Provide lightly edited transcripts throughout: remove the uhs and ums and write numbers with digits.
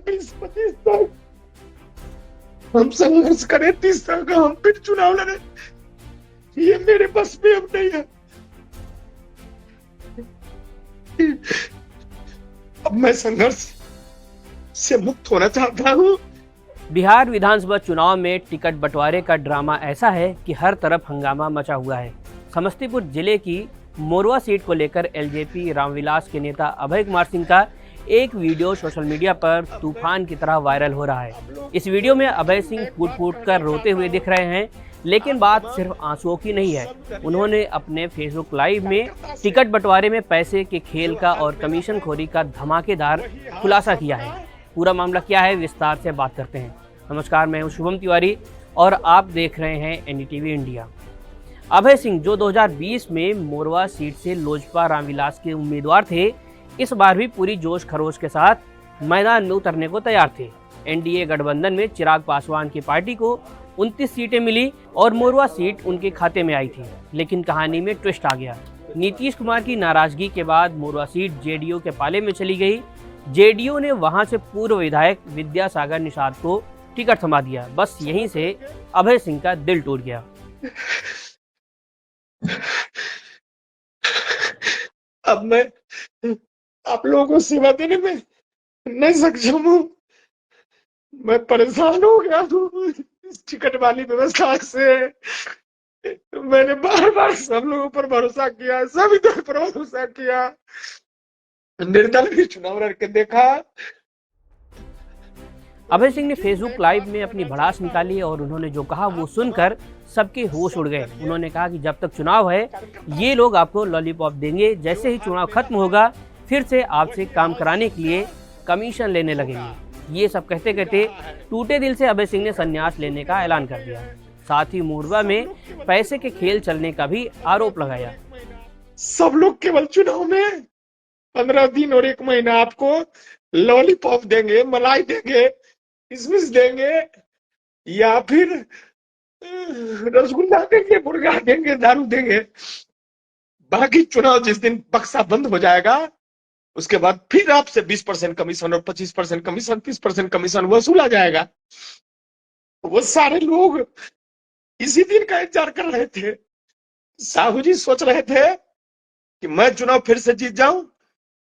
20-25 साल हम संघर्ष करें, 30 साल का हम फिर चुनाव लड़े, ये मेरे बस में अब नहीं है। अब मैं संघर्ष से मुक्त होना चाहता हूँ। बिहार विधानसभा चुनाव में टिकट बंटवारे का ड्रामा ऐसा है कि हर तरफ हंगामा मचा हुआ है। समस्तीपुर जिले की मोरवा सीट को लेकर एलजेपी रामविलास के नेता अभय कुमार सिंह का एक वीडियो सोशल मीडिया पर तूफान की तरह वायरल हो रहा है। इस वीडियो में अभय सिंह फूट फूट कर रोते हुए दिख रहे हैं, लेकिन बात सिर्फ आंसुओं की नहीं है। उन्होंने अपने फेसबुक लाइव में टिकट बंटवारे में पैसे के खेल का और कमीशन खोरी का धमाकेदार खुलासा किया है। पूरा मामला क्या है, विस्तार से बात करते हैं। नमस्कार, मैं हूं शुभम तिवारी और आप देख रहे हैं एनडीटीवी इंडिया। अभय सिंह जो 2020 में मोरवा सीट से लोजपा रामविलास के उम्मीदवार थे, इस बार भी पूरी जोश खरोश के साथ मैदान में उतरने को तैयार थे। एनडीए गठबंधन में चिराग पासवान की पार्टी को 29 सीटें मिली और मोरवा सीट उनके खाते में आई थी। लेकिन कहानी में ट्विस्ट आ गया। नीतीश कुमार की नाराजगी के बाद मोरवा सीट जेडीयू के पाले में चली गई। जेडीयू ने वहां से पूर्व विधायक विद्यासागर निषाद को टिकट थमा दिया। बस यहीं से अभय सिंह का दिल टूट गया। अब मैं आप लोगों को सेवा देने में नहीं सक्षम हूँ। मैं परेशान हो गया हूँ इस टिकट वाली व्यवस्था से। मैंने बार बार सब लोगों पर भरोसा किया, सभी दल पर भरोसा किया, निर्दल भी चुनाव लड़ के देखा। अभय सिंह ने फेसबुक लाइव में अपनी भड़ास निकाली और उन्होंने जो कहा वो सुनकर सबके होश उड़ गए। उन्होंने कहा कि जब तक चुनाव है ये लोग आपको लॉलीपॉप देंगे, जैसे ही चुनाव खत्म होगा फिर से आपसे काम कराने के लिए कमीशन लेने लगेंगे। ये सब कहते कहते टूटे दिल से अभय सिंह ने संन्यास लेने का ऐलान कर दिया। साथ ही मोरवा में पैसे के खेल चलने का भी आरोप लगाया। सब लोग केवल चुनाव में 15 दिन और 1 महीना आपको लॉलीपॉप देंगे, मलाई देंगे, किशमिश देंगे या फिर रसगुल्ला देंगे, मुर्गा देंगे, दारू देंगे। बाकी चुनाव जिस दिन बक्सा बंद हो जाएगा उसके बाद फिर आपसे 20% कमीशन और 25% कमीशन, 30% कमीशन वसूला जाएगा। वो सारे लोग इसी दिन का इंतजार कर रहे थे। साहू जी सोच रहे थे कि मैं चुनाव फिर से जीत जाऊं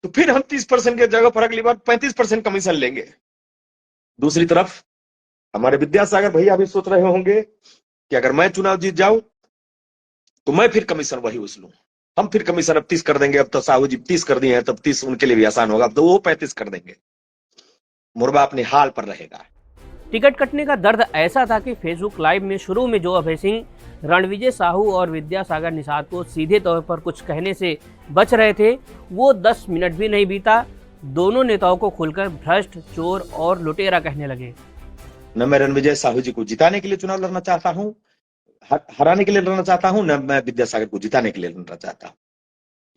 तो फिर हम 30% के जगह पर अगली बार 35% कमीशन लेंगे। दूसरी तरफ हमारे विद्यासागर भैया भी सोच रहे होंगे कि अगर मैं चुनाव जीत जाऊं तो मैं फिर कमीशन वही वसूलूं। हम फिर कमीशन अब 30 कर देंगे। अब तो साहू जी 30 कर दिए हैं, तब 30 उनके लिए भी आसान होगा, अब तो वो 35 कर देंगे। मोरवा अपने हाल पर रहेगा। टिकट कटने का दर्द ऐसा था कि फेसबुक लाइव में शुरू में जो अभय सिंह रणविजय साहू और विद्यासागर निषाद को सीधे तौर पर कुछ कहने से बच रहे थे, वो 10 मिनट भी नहीं बीता दोनों नेताओं को खुलकर भ्रष्ट, चोर और लुटेरा कहने लगे। न मैं रणविजय साहू जी को जिताने के लिए चुनाव लड़ना चाहता हूँ, हराने के लिए लड़ना चाहता हूँ, न मैं विद्यासागर को जिताने के लिए लड़ना चाहता हूँ।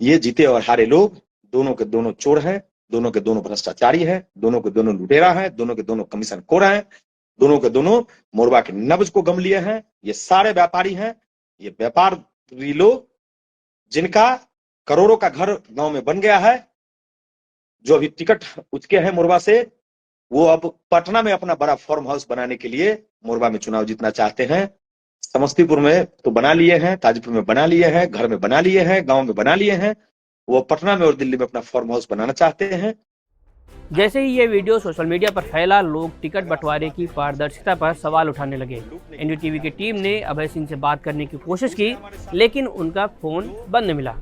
ये जीते और हारे लोग दोनों के दोनों चोर हैं, दोनों के दोनों भ्रष्टाचारी हैं, दोनों के दोनों लुटेरा हैं, दोनों के दोनों कमीशन खोर हैं, दोनों के दोनों मोरवा के नब्ज को गम लिए हैं। ये सारे व्यापारी हैं, ये व्यापारी लोग जिनका करोड़ों का घर गांव में बन गया है। जो अभी टिकट उचके हैं मोरवा से, वो अब पटना में अपना बड़ा फार्म हाउस बनाने के लिए मोरवा में चुनाव जीतना चाहते हैं। समस्तीपुर में तो बना लिए हैं, ताजपुर में बना लिए हैं, घर में बना लिए हैं, गांव में बना लिए हैं। वो पटना में और दिल्ली में अपना फार्म हाउस बनाना चाहते हैं। जैसे ही ये वीडियो सोशल मीडिया पर फैला, लोग टिकट बंटवारे की पारदर्शिता पर सवाल उठाने लगे। एनडीटीवी की टीम ने अभय सिंह से बात करने की कोशिश की, लेकिन उनका फोन बंद मिला।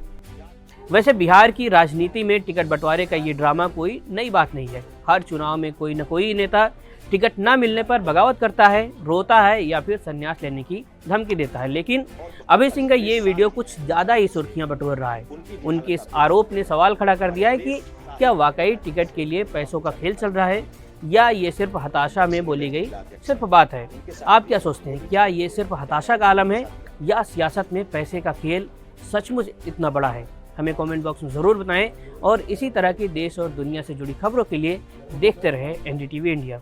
वैसे बिहार की राजनीति में टिकट बंटवारे का ये ड्रामा कोई नई बात नहीं है। हर चुनाव में कोई न कोई नेता टिकट न मिलने पर बगावत करता है, रोता है या फिर संन्यास लेने की धमकी देता है। लेकिन अभय सिंह का ये वीडियो कुछ ज़्यादा ही सुर्खियां बटोर रहा है। उनके इस आरोप ने सवाल खड़ा कर दिया है कि क्या वाकई टिकट के लिए पैसों का खेल चल रहा है या ये सिर्फ हताशा में बोली गई सिर्फ बात है। आप क्या सोचते हैं, क्या ये सिर्फ हताशा का आलम है या सियासत में पैसे का खेल सचमुच इतना बड़ा है? हमें कमेंट बॉक्स में ज़रूर बताएं और इसी तरह की देश और दुनिया से जुड़ी खबरों के लिए देखते रहें एनडीटीवी इंडिया।